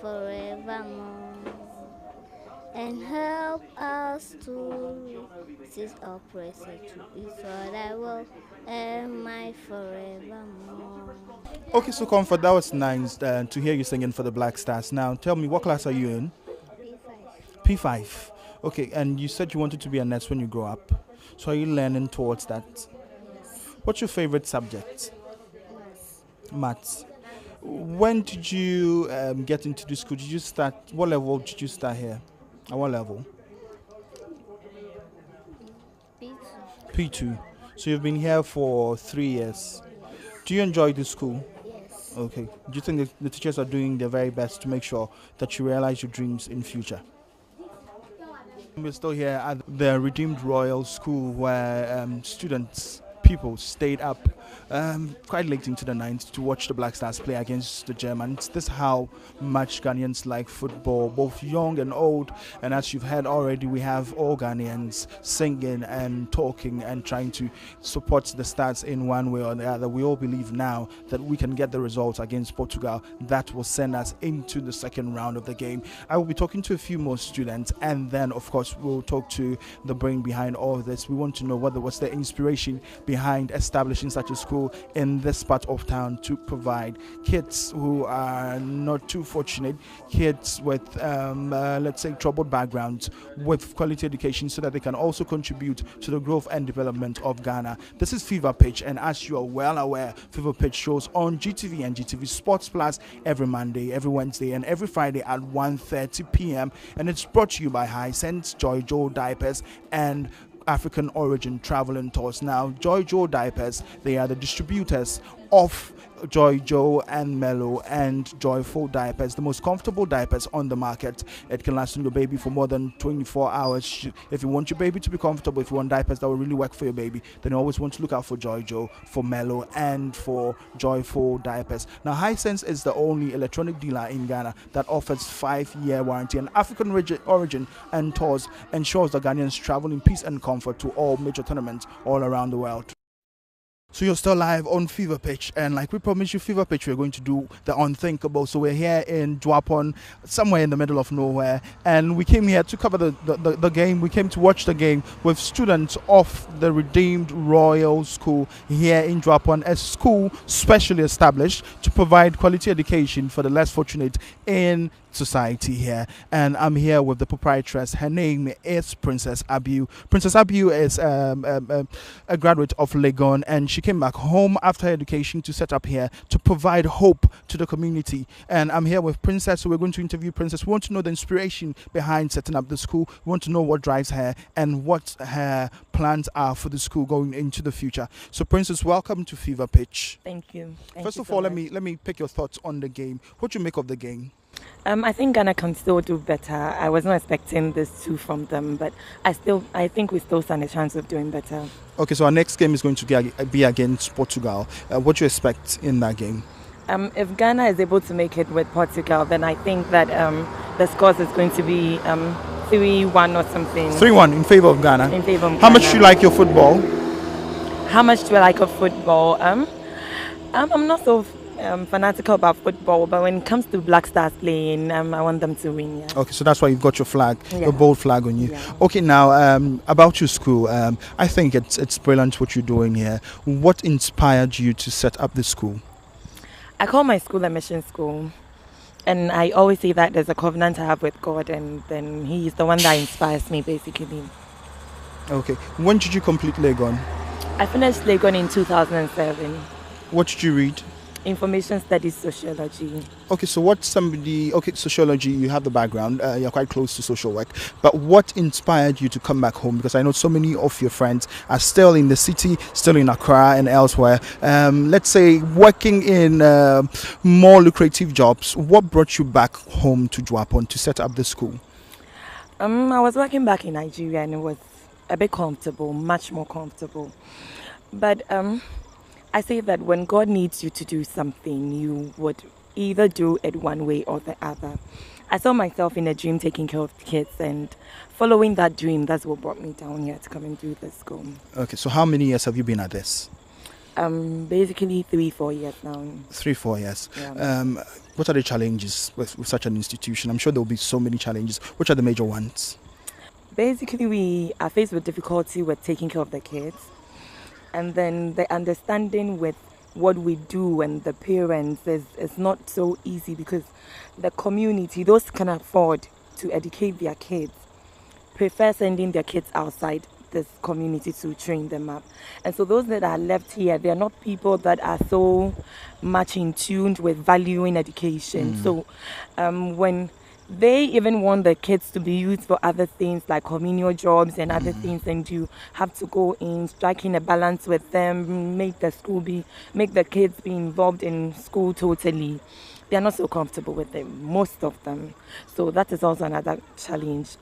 forevermore, and help us to cease oppressor to is what I will and my forevermore. Okay, so Comfort, that was nice to hear you singing for the Black Stars. Now, tell me, what class are you in? P5. P5. Okay, and you said you wanted to be a nurse when you grow up. So are you learning towards that? Yes. What's your favorite subject? Mass. Maths. When did you get into the school? Did you start? What level did you start here? At what level? P2. P2. So you've been here for 3 years. Yes. Do you enjoy the school? Yes. Okay. Do you think the teachers are doing their very best to make sure that you realize your dreams in future? We're still here at the Redeemed Royal School where students, people stayed up quite late into the night to watch the Black Stars play against the Germans. This is how much Ghanaians like football, both young and old. And as you've heard already, we have all Ghanaians singing and talking and trying to support the Stars in one way or the other. We all believe now that we can get the results against Portugal that will send us into the second round of the game. I will be talking to a few more students, and then of course we'll talk to the brain behind all of this. We want to know what was the inspiration behind establishing such a school in this part of town to provide kids who are not too fortunate, kids with let's say troubled backgrounds, with quality education, so that they can also contribute to the growth and development of Ghana. This is Fever Pitch, and as you are well aware, Fever Pitch shows on GTV and GTV Sports Plus every Monday, every Wednesday, and every Friday at 1:30 p.m. And it's brought to you by Hisense, Joy Joe Diapers, and African Origin Travel and Tours. Now, Joy Joe Diapers, they are the distributors of Joy Joe and Mellow and Joyful Diapers, the most comfortable diapers on the market. It can last on your baby for more than 24 hours. If you want your baby to be comfortable, if you want diapers that will really work for your baby, then you always want to look out for Joy Joe, for Mellow, and for Joyful Diapers. Now, Hisense is the only electronic dealer in Ghana that offers 5-year warranty, and African Origin and Tours ensures that Ghanaians travel in peace and comfort to all major tournaments all around the world. So you're still live on Fever Pitch, and like we promised you, Fever Pitch, we're going to do the unthinkable. So we're here in Dwapon, somewhere in the middle of nowhere, and we came here to cover the game. We came to watch the game with students of the Redeemed Royal School here in Dwapon, a school specially established to provide quality education for the less fortunate in society here. And I'm here with the proprietress. Her name is Princess Abiu. Princess Abiu is a graduate of Legon, and she came back home after her education to set up here to provide hope to the community. And I'm here with Princess, so we're going to interview Princess. We want to know the inspiration behind setting up the school. We want to know what drives her and what her plans are for the school going into the future. So Princess, welcome to Fever Pitch. Thank you. First of all, let me pick your thoughts on the game. What do you make of the game? I think Ghana can still do better. I was not expecting this too from them, but I think we still stand a chance of doing better. Okay, so our next game is going to be against Portugal. What do you expect in that game? If Ghana is able to make it with Portugal, then I think that the scores is going to be 3-1 or something. 3-1 in favor of Ghana. In favor of How Ghana. much do you like your football? How much do I like of football? I'm not so fanatical about football, but when it comes to Black Stars playing, I want them to win. Yeah. Okay, so that's why you've got your flag, Yeah. your bold flag on you. Yeah. Okay, now about your school, I think it's brilliant what you're doing here. What inspired you to set up the school? I call my school a mission school, and I always say that there's a covenant I have with God, and then He is the one that inspires me, basically. Okay, when did you complete Legon? I finished Legon in 2007. What did you read? Information Studies Sociology. Okay, so sociology, you have the background, you're quite close to social work, but what inspired you to come back home? Because I know so many of your friends are still in the city, still in Accra and elsewhere, let's say working in more lucrative jobs. What brought you back home to Dwapon to set up the school? I was working back in Nigeria, and it was a bit comfortable, much more comfortable. But I say that when God needs you to do something, you would either do it one way or the other. I saw myself in a dream taking care of kids, and following that dream, that's what brought me down here to come and do this school. Okay, so how many years have you been at this? Basically 3-4 years now. 3-4 years. Yeah. What are the challenges with such an institution? I'm sure there will be so many challenges. Which are the major ones? Basically, we are faced with difficulty with taking care of the kids, and then the understanding with what we do and the parents is not so easy, because the community, those can afford to educate their kids, prefer sending their kids outside this community to train them up. And so those that are left here, they are not people that are so much in tune with valuing education. So when they even want the kids to be used for other things like communal jobs and other things, and you have to go in striking a balance with them, make the kids be involved in school totally. They are not so comfortable with them, most of them. So that is also another challenge.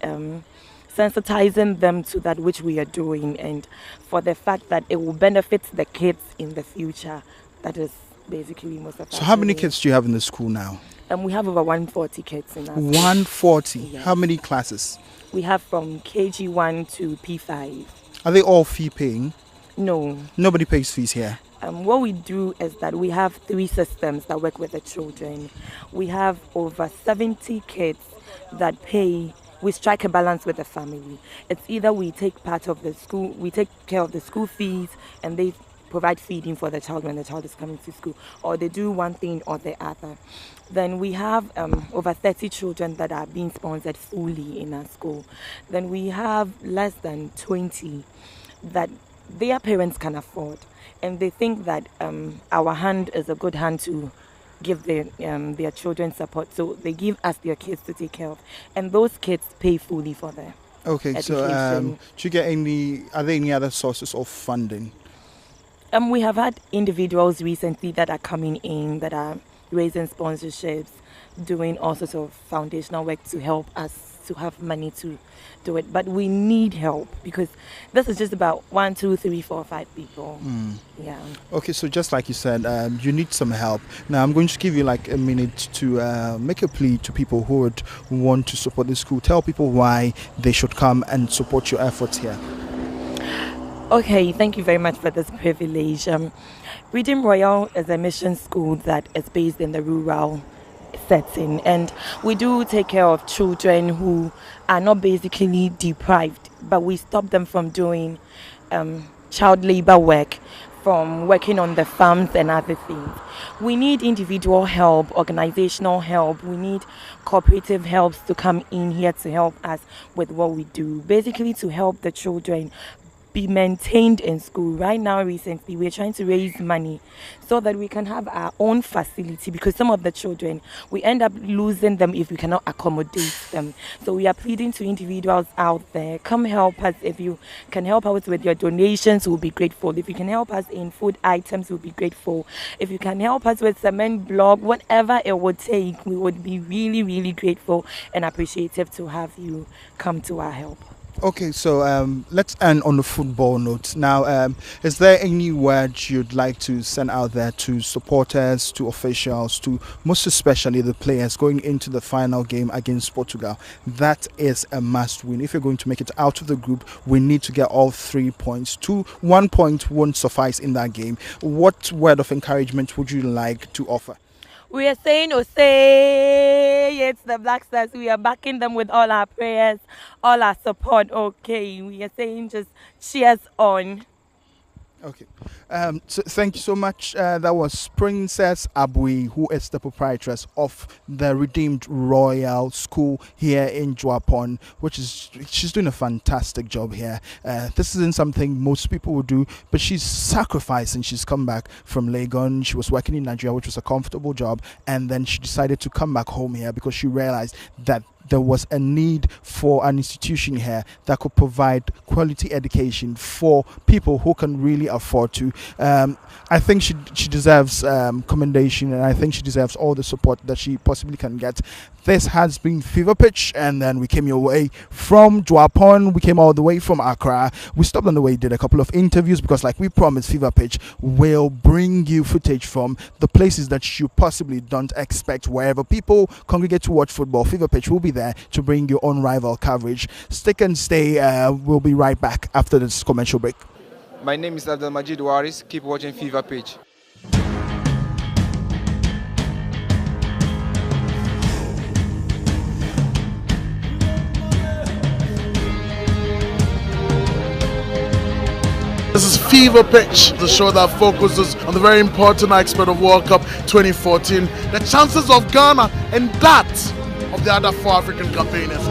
Sensitizing them to that which we are doing, and for the fact that it will benefit the kids in the future. That is basically most of. So how many kids do you have in the school now? We have over 140 kids in our school. 140. Yes. How many classes? We have from KG1 to P5. Are they all fee paying? No. Nobody pays fees here. What we do is that we have 3 systems that work with the children. We have over 70 kids that pay. We strike a balance with the family. It's either we take part of the school, we take care of the school fees, and they provide feeding for the child when the child is coming to school, or they do one thing or the other. Then we have over 30 children that are being sponsored fully in our school. Then we have less than 20 that their parents can afford, and they think that our hand is a good hand to give their children support, so they give us their kids to take care of, and those kids pay fully for their education. So do you get are there any other sources of funding? We have had individuals recently that are coming in, that are raising sponsorships, doing all sorts of foundational work to help us to have money to do it. But we need help, because this is just about 1, 2, 3, 4, 5 people. Yeah. Okay, so just like you said, you need some help. Now I'm going to give you like a minute to make a plea to people who would want to support the school. Tell people why they should come and support your efforts here. Okay, thank you very much for this privilege. Redeem Royal is a mission school that is based in the rural setting, and we do take care of children who are not basically deprived, but we stop them from doing child labor work, from working on the farms and other things. We need individual help, organizational help. We need cooperative helps to come in here to help us with what we do, basically to help the children be maintained in school. Right now, recently, we're trying to raise money so that we can have our own facility, because some of the children, we end up losing them if we cannot accommodate them. So we are pleading to individuals out there, come help us. If you can help us with your donations, we'll be grateful. If you can help us in food items, we'll be grateful. If you can help us with cement block, whatever it would take, we would be really, really grateful and appreciative to have you come to our help. Okay, so let's end on a football note. Now, is there any word you'd like to send out there to supporters, to officials, to most especially the players going into the final game against Portugal? That is a must win. If you're going to make it out of the group, we need to get all 3 points. 1 point won't suffice in that game. What word of encouragement would you like to offer? We are saying, it's the Black Stars. We are backing them with all our prayers, all our support. Okay, we are saying just cheers on. Okay. So thank you so much. That was Princess Abui, who is the proprietress of the Redeemed Royal School here in Juapon, she's doing a fantastic job here. This isn't something most people would do, but she's sacrificing. She's come back from Legon. She was working in Nigeria, which was a comfortable job, and then she decided to come back home here because she realized that there was a need for an institution here that could provide quality education for people who can really afford to. I think she deserves commendation, and I think she deserves all the support that she possibly can get. This has been Fever Pitch, and then we came your way from Juapon. We came all the way from Accra. We stopped on the way, did a couple of interviews, because like we promised, Fever Pitch will bring you footage from the places that you possibly don't expect. Wherever people congregate to watch football, Fever Pitch will be there to bring you unrivaled coverage. Stick and stay. We'll be right back after this commercial break. My name is Abdul Majid Waris. Keep watching Fever Pitch. Fever Pitch, the show that focuses on the very important aspect of World Cup 2014, the chances of Ghana and that of the other 4 African campaigners.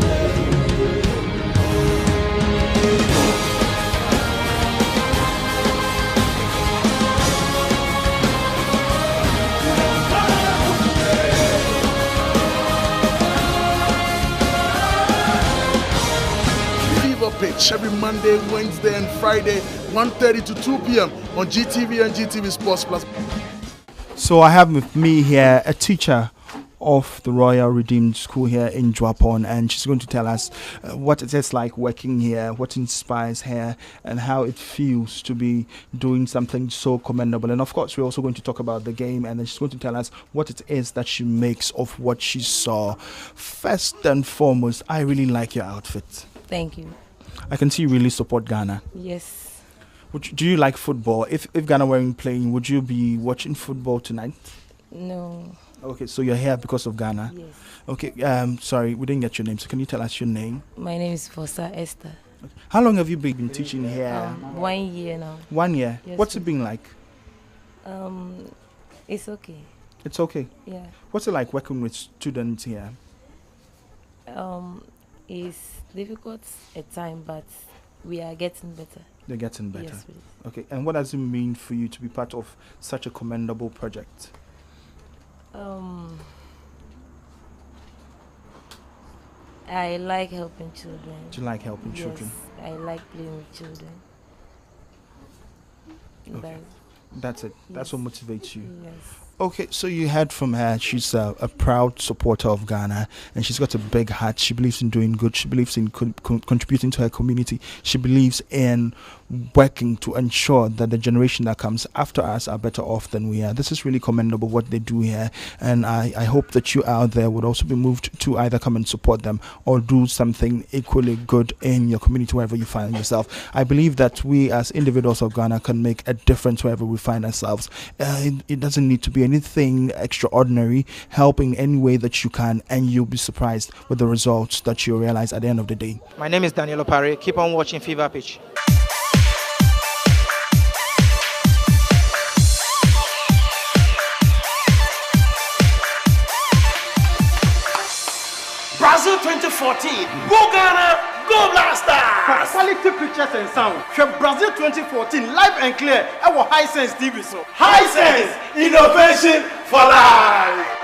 Pitch every Monday, Wednesday and Friday, 1:30 to 2 p.m. on GTV and GTV Sports Plus. So I have with me here a teacher of the Royal Redeemed School here in Dwapon, and she's going to tell us what it is like working here, what inspires her, and how it feels to be doing something so commendable. And of course, we're also going to talk about the game, and then she's going to tell us what it is that she makes of what she saw. First and foremost, I really like your outfit. Thank you. I can see you really support Ghana. Yes. Do you like football? If Ghana weren't playing, would you be watching football tonight? No. Okay, so you're here because of Ghana? Yes. Okay, sorry, we didn't get your name, so can you tell us your name? My name is Fosa Esther. Okay. How long have you been teaching here? 1 year now. 1 year? Yes, What's it been like? It's okay. It's okay? Yeah. What's it like working with students here? It's difficult at times, but we are getting better. They're getting better? Yes, please. Okay, and what does it mean for you to be part of such a commendable project? I like helping children. Do you like helping Yes, children? I like playing with children. Okay. That's it. That's what motivates you. Yes. Okay, so you heard from her. She's a proud supporter of Ghana, and she's got a big heart. She believes in doing good. She believes in contributing to her community. She believes in working to ensure that the generation that comes after us are better off than we are. This is really commendable what they do here, and I hope that you out there would also be moved to either come and support them or do something equally good in your community wherever you find yourself. I believe that we as individuals of Ghana can make a difference wherever we find ourselves. It doesn't need to be anything extraordinary. Help in any way that you can, and you'll be surprised with the results that you realize at the end of the day. My name is Daniel Opare. Keep on watching Fever Pitch. Brazil 2014. Go Ghana, go Blaster! For quality pictures and sound, from Brazil 2014 live and clear. Our Hisense TV so. Hisense, innovation for life.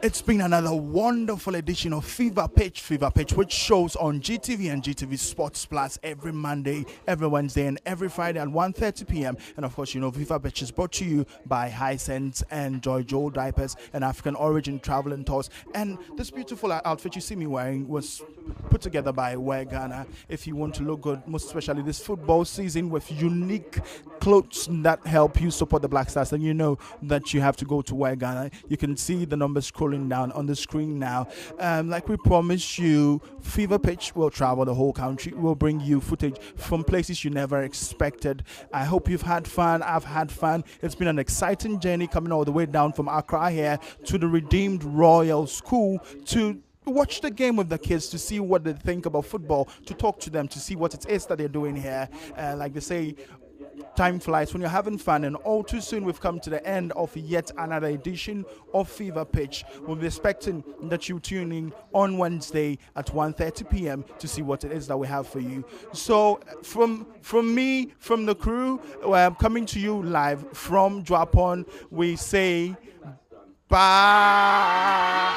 It's been another wonderful edition of Fever Pitch, which shows on GTV and GTV Sports Plus every Monday, every Wednesday, and every Friday at 1:30 p.m. And of course, you know, Fever Pitch is brought to you by Hisense and Joy Joel Diapers and African Origin Travel and Tours. And this beautiful outfit you see me wearing was put together by Wear Ghana. If you want to look good, most especially this football season, with unique clothes that help you support the Black Stars, then you know that you have to go to Wear Ghana. You can see the numbers scrolling down on the screen now. Like we promised you, Fever Pitch will travel the whole country. We'll bring you footage from places you never expected. I hope you've had fun. I've had fun. It's been an exciting journey coming all the way down from Accra here to the Redeemed Royal School to watch the game with the kids, to see what they think about football, to talk to them, to see what it is that they're doing here. Like they say, time flies when you're having fun, and all too soon we've come to the end of yet another edition of Fever Pitch. We'll be expecting that you tune in on Wednesday at 1:30 p.m. to see what it is that we have for you. So from me, from the crew, coming to you live from Dwapon, we say bye.